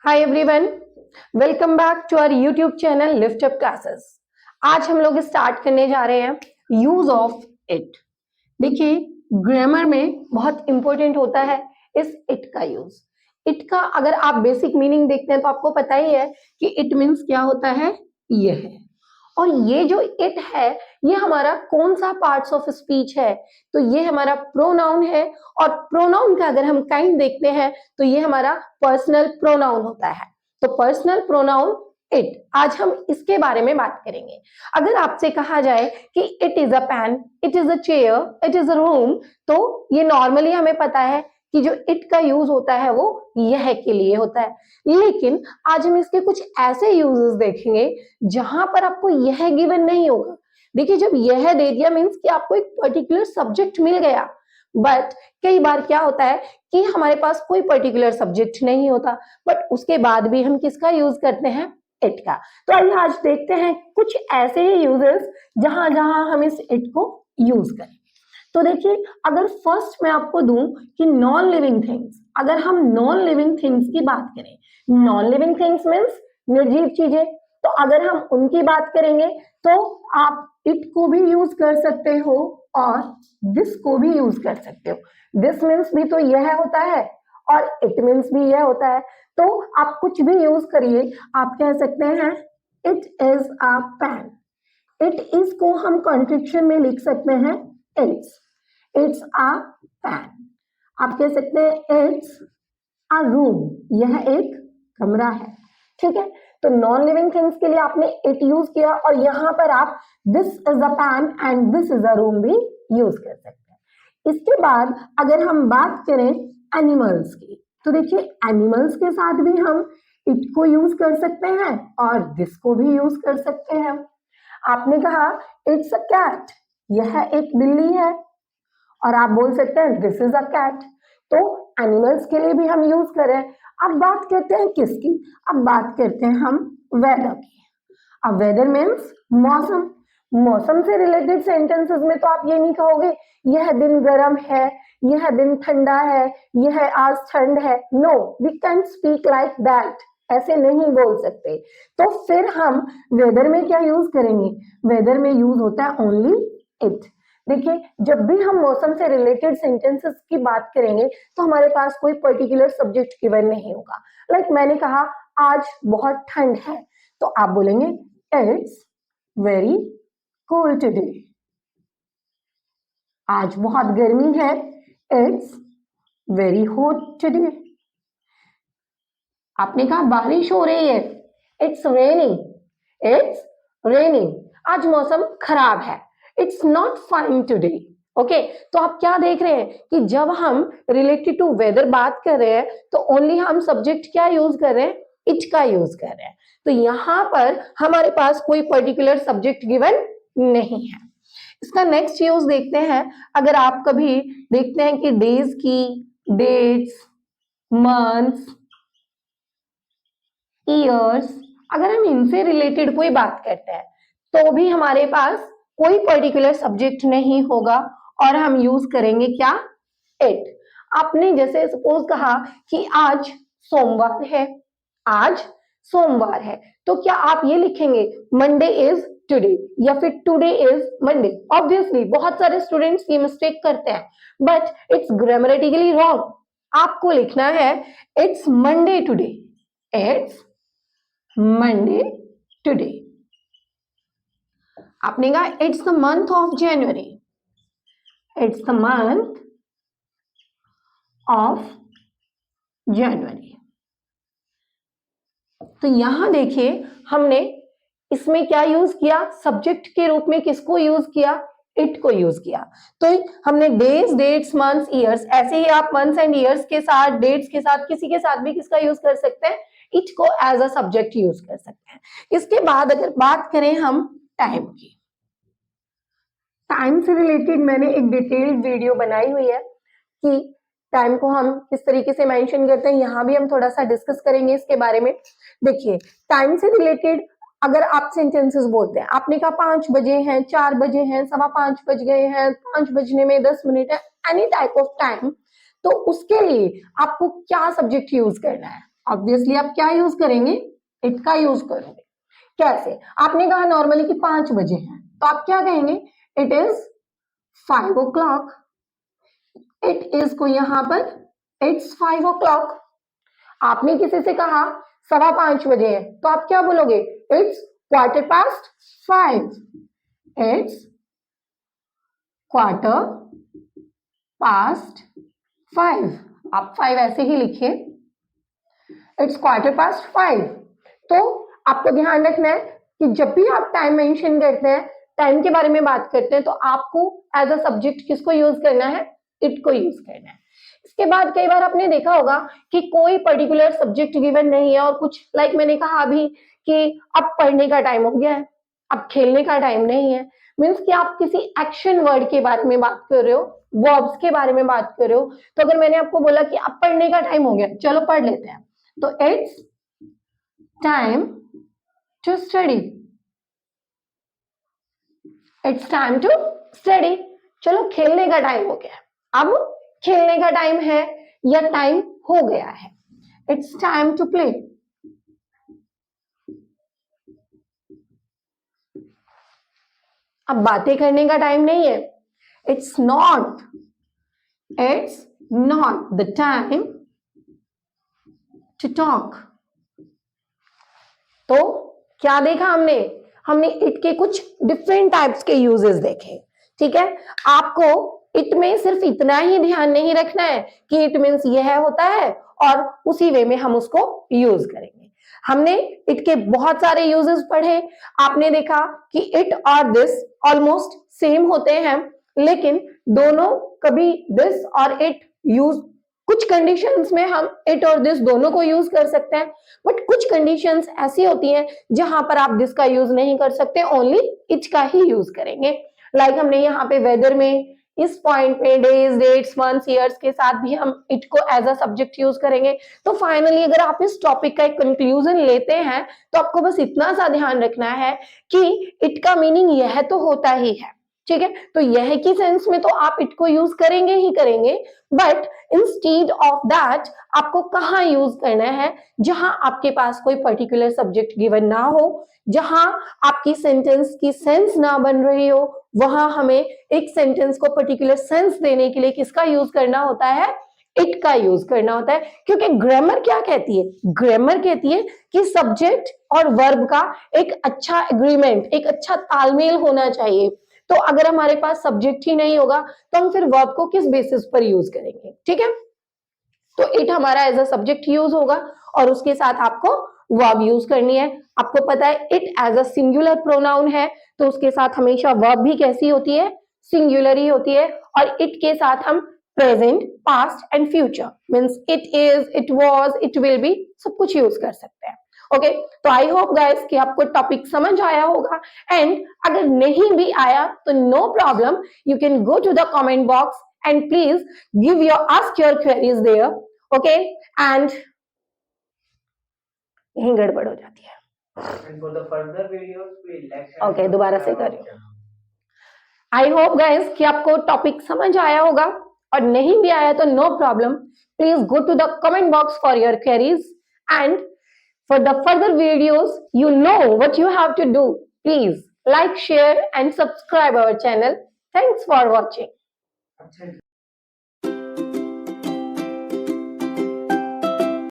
Hi everyone, welcome back to our YouTube channel Lift Up Classes. आज हम लोग start करने जा रहे हैं यूज ऑफ इट। देखिए, ग्रामर में बहुत इंपॉर्टेंट होता है इस इट का यूज। इट का अगर आप बेसिक मीनिंग देखते हैं तो आपको पता ही है कि इट मीन्स क्या होता है, ये है। और ये जो इट है ये हमारा कौन सा पार्ट्स ऑफ स्पीच है, तो ये हमारा प्रोनाउन है। और प्रोनाउन का अगर हम काइंड देखते हैं तो ये हमारा पर्सनल प्रोनाउन होता है। तो पर्सनल प्रोनाउन इट, आज हम इसके बारे में बात करेंगे। अगर आपसे कहा जाए कि it is a pen, it is a chair, it is a room, तो ये नॉर्मली हमें पता है कि जो इट का यूज होता है वो यह के लिए होता है। लेकिन आज हम इसके कुछ ऐसे यूजेस देखेंगे जहां पर आपको यह गिवन नहीं होगा। देखिए, जब यह दे दिया मीन्स कि आपको एक पर्टिकुलर सब्जेक्ट मिल गया, बट कई बार क्या होता है कि हमारे पास कोई पर्टिकुलर सब्जेक्ट नहीं होता, बट उसके बाद भी हम किसका यूज करते हैं, इट का। तो आइए आज देखते हैं कुछ ऐसे ही यूजेस जहां जहां हम इस इट को यूज करें। तो देखिए, अगर फर्स्ट मैं आपको दूं कि नॉन लिविंग थिंग्स, अगर हम नॉन लिविंग थिंग्स की बात करें, नॉन लिविंग थिंग्स मीन्स निर्जीव चीजें, तो अगर हम उनकी बात करेंगे तो आप इट को भी यूज कर सकते हो और दिस को भी यूज कर सकते हो। दिस मीन्स भी तो यह होता है और इट मीन्स भी यह होता है। तो आप कुछ भी यूज करिए, आप कह सकते हैं it is a pen. It is को हम कॉन्ट्रिक्शन में लिख सकते हैं इट्स अ पेन। आप कह सकते हैं इट्स अ रूम, यह एक कमरा है। ठीक है, तो नॉन लिविंग थिंग्स के लिए आपने इट यूज किया और यहां पर आप this is a pan and this is a room भी यूज कर सकते हैं। इसके बाद अगर हम बात करें एनिमल्स की, तो देखिए एनिमल्स के साथ भी हम इट को यूज कर सकते हैं और दिस को भी यूज कर सकते हैं। आपने कहा इट्स अ कैट, यह एक बिल्ली है, और आप बोल सकते हैं दिस इज अ कैट। तो एनिमल्स के लिए भी हम यूज करें। अब बात करते हैं किसकी, अब बात करते हैं हम वेदर की। अब वेदर मीन्स मौसम। मौसम से रिलेटेड सेंटेंसेस में तो आप ये नहीं कहोगे यह दिन गर्म है, यह दिन ठंडा है, यह आज ठंड है। No, we can speak like that, ऐसे नहीं बोल सकते। तो फिर हम वेदर में क्या यूज करेंगे, वेदर में यूज होता है ओनली इट। देखिए, जब भी हम मौसम से रिलेटेड सेंटेंसेस की बात करेंगे तो हमारे पास कोई पर्टिकुलर सब्जेक्ट गिवन नहीं होगा। लाइक मैंने कहा आज बहुत ठंड है, तो आप बोलेंगे इट्स वेरी कोल्ड टुडे। आज बहुत गर्मी है, इट्स वेरी हॉट टुडे। आपने कहा बारिश हो रही है, इट्स रेनिंग, इट्स रेनिंग। आज मौसम खराब है, it's not fine today. Okay, तो आप क्या देख रहे हैं कि जब हम रिलेटेड टू वेदर बात कर रहे हैं तो ओनली हम सब्जेक्ट क्या यूज कर रहे हैं, इट का यूज कर रहे हैं। तो यहां पर हमारे पास कोई पर्टिकुलर सब्जेक्ट गिवन नहीं है। इसका नेक्स्ट यूज देखते हैं। अगर आप कभी देखते हैं कि डेज की, डेट्स, मंथ्स, ईयर्स, अगर हम इनसे रिलेटेड कोई बात करते हैं तो भी हमारे पास कोई पर्टिकुलर सब्जेक्ट नहीं होगा और हम यूज करेंगे क्या, इट। आपने जैसे सपोज कहा कि आज सोमवार है, आज सोमवार है, तो क्या आप ये लिखेंगे मंडे इज टुडे या फिर टुडे इज मंडे। ऑब्वियसली बहुत सारे स्टूडेंट्स ये मिस्टेक करते हैं, बट इट्स ग्रामेटिकली रॉन्ग। आपको लिखना है it's Monday today, it's Monday today. आपने कहा it's the month of January, it's the month of January. तो यहां देखिए हमने इसमें क्या यूज किया, सब्जेक्ट के रूप में किसको यूज किया, इट को यूज किया। तो हमने डेज, डेट्स, मंथ्स, ईयर्स, ऐसे ही आप मंथ्स एंड ईयर्स के साथ, डेट्स के साथ, किसी के साथ भी किसका यूज कर सकते हैं, इट को एज अ सब्जेक्ट यूज कर सकते हैं। इसके बाद अगर बात करें हम टाइम की, टाइम से रिलेटेड मैंने एक डिटेल्ड वीडियो बनाई हुई है कि टाइम को हम किस तरीके से मेंशन करते हैं, यहां भी हम थोड़ा सा डिस्कस करेंगे इसके बारे में। देखिए, टाइम से रिलेटेड अगर आप सेंटेंसेस बोलते हैं, आपने कहा 5 बजे हैं, 4 बजे हैं, 5:15 बज गए हैं, 5 बजने में 10 मिनट है, एनी टाइप ऑफ टाइम, तो उसके लिए आपको क्या सब्जेक्ट यूज करना है, ऑब्वियसली आप क्या यूज करेंगे, इट का यूज करोगे। कैसे? आपने कहा नॉर्मली कि 5 बजे है, तो आप क्या कहेंगे, it is 5 o'clock। It is को यहां पर इट्स 5 o'clock। आपने किसी से कहा 5:15 बजे है, तो आप क्या बोलोगे, इट्स 5:15। इट्स 5:15। आप 5 ऐसे ही लिखिए, इट्स 5:15। तो आपको ध्यान रखना है कि जब भी आप टाइम मेंशन करते हैं, टाइम के बारे में बात करते हैं, तो आपको एज अ सब्जेक्ट किसको यूज करना है, इट को यूज करना है। इसके बाद कई बार आपने देखा होगा कि कोई पर्टिकुलर सब्जेक्ट गिवन नहीं है और कुछ लाइक मैंने कहा अभी कि अब पढ़ने का टाइम हो गया है, अब खेलने का टाइम नहीं है, मीन्स कि आप किसी एक्शन वर्ड के बारे में बात कर रहे हो, वर्ब्स के बारे में बात कर रहे हो। तो अगर मैंने आपको बोला कि अब पढ़ने का टाइम हो गया, चलो पढ़ लेते हैं, तो it's time to study. It's time to study. चलो खेलने का टाइम हो गया, अब खेलने का टाइम है या टाइम हो गया है, इट्स टाइम टू प्ले। अब बातें करने का टाइम नहीं है, it's not the time to talk. तो क्या देखा हमने इट के कुछ डिफरेंट टाइप्स के यूजेस देखे। ठीक है, आपको इट में सिर्फ इतना ही ध्यान नहीं रखना है कि इट मीन्स यह होता है और उसी वे में हम उसको यूज करेंगे। हमने इट के बहुत सारे यूजेस पढ़े। आपने देखा कि इट और दिस ऑलमोस्ट सेम होते हैं, लेकिन दोनों कभी दिस और इट यूज, कुछ कंडीशंस में हम इट और दिस दोनों को यूज कर सकते हैं, बट कुछ कंडीशंस ऐसी होती हैं जहां पर आप दिस का यूज नहीं कर सकते, ओनली इट का ही यूज करेंगे। लाइक हमने यहाँ पे वेदर में, इस पॉइंट में डेज, डेट्स, मंथ्स, ईयर्स के साथ भी हम इट को एज अ सब्जेक्ट यूज करेंगे। तो फाइनली अगर आप इस टॉपिक का एक कंक्लूजन लेते हैं, तो आपको बस इतना सा ध्यान रखना है कि इट का मीनिंग यह तो होता ही है। ठीक है, तो यह की सेंस में तो आप इट को यूज करेंगे ही करेंगे, बट इंस्टीड ऑफ दैट आपको कहाँ यूज करना है, जहां आपके पास कोई पर्टिकुलर सब्जेक्ट गिवन ना हो, जहां आपकी सेंटेंस की सेंस ना बन रही हो, वहां हमें एक सेंटेंस को पर्टिकुलर सेंस देने के लिए किसका यूज करना होता है, इट का यूज करना होता है। क्योंकि ग्रामर क्या कहती है, ग्रामर कहती है कि सब्जेक्ट और वर्ब का एक अच्छा एग्रीमेंट, एक अच्छा तालमेल होना चाहिए। तो अगर हमारे पास सब्जेक्ट ही नहीं होगा, तो हम फिर वर्ब को किस बेसिस पर यूज करेंगे। ठीक है, तो इट हमारा एज अ सब्जेक्ट यूज होगा और उसके साथ आपको वर्ब यूज करनी है। आपको पता है it as a singular pronoun है, तो उसके साथ हमेशा वर्ब भी कैसी होती है, सिंगुलर ही होती है। और इट के साथ हम present, past and future, means it is, it was, it will be, सब कुछ यूज कर सकते हैं। ओके, तो आई होप गाइस कि आपको टॉपिक समझ आया होगा, एंड अगर नहीं भी आया तो no problem, you can go to the comment box and please ask your queries there, okay? And यहीं गड़बड़ हो जाती है। And for the further videos, please like and Okay, दोबारा से subscribe करिए। our channel. I hope guys कि आपको टॉपिक समझ आया होगा, और नहीं भी आया तो no problem, please go to the comment box for your queries, and for the further videos, you know what you have to do. Please like, share and subscribe our channel. Thanks for watching.